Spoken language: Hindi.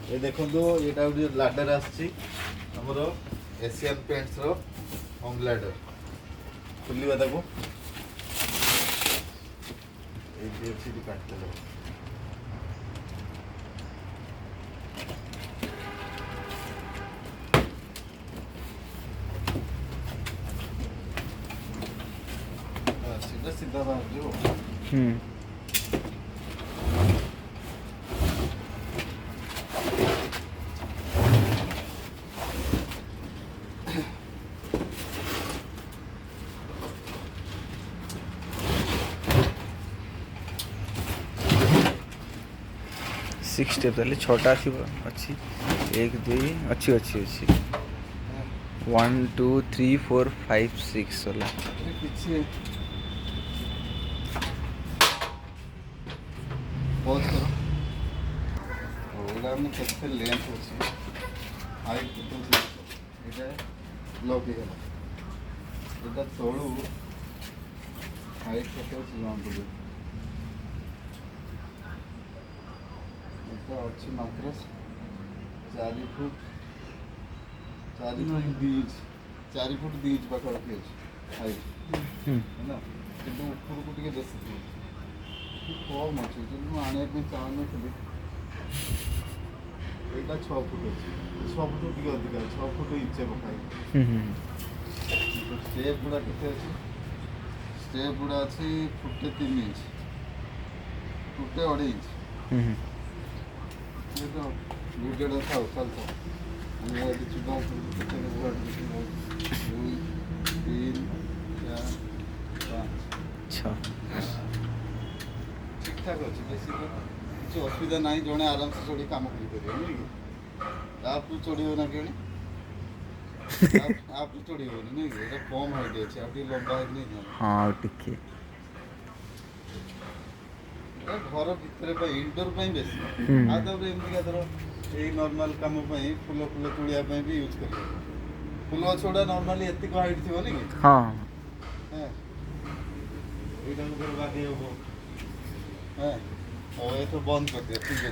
ये देखो ये लाडर आमर एशियन पेंट्स रो होम लाडर खुलिबा ताको ये अच्छी काट लो सीधा सीधा बाहर जो सिक्स स्टेप ताले छोटा अच्छी 1 2 अच्छी अच्छी अच्छी 1 2 3 4 5 6 होला पीछे बहुत करो ओला में कैसे लेंथ होची हाइट तो एटा ब्लॉक है एटा तोळू हाइट केते सिलाम पड़े एटा अच्छी मात्रा 4 फुट 4 फुट बीच पाखा हाइट है ना किंतु ऊपर को टिके बेसी कम अच्छे जो आने चाहूँ यहाँ 6 फुट अच्छे 6 फुट टे अधिक 6 फुट इंचे पकाई स्टेप गुड़ा के स्टेप गुड़ा अच्छी फुटे 3 इंच फुटे 2.5 इंच ये तो गुड़गड़ा था चल था हमें अभी चुका 2 3 4 5 ठीक ठाक अच्छे बेस किसी असुविधा ना जड़े आराम से चढ़ी कम कर आप चढ़ो ना कि आप चढ़ो नहीं कम हाइट अच्छे आप लंबा हाइट नहीं हाँ टिके घर भितर इंडोर बेस आमती धर ये नॉर्मल कम फूल फूल तोड़िया भी यूज कर फूल गछ गुड़ा नॉर्मली एतिक हाइट थी नहीं कि हाँ बाकी हम हाँ और ये तो बंद कर दिया ठीक है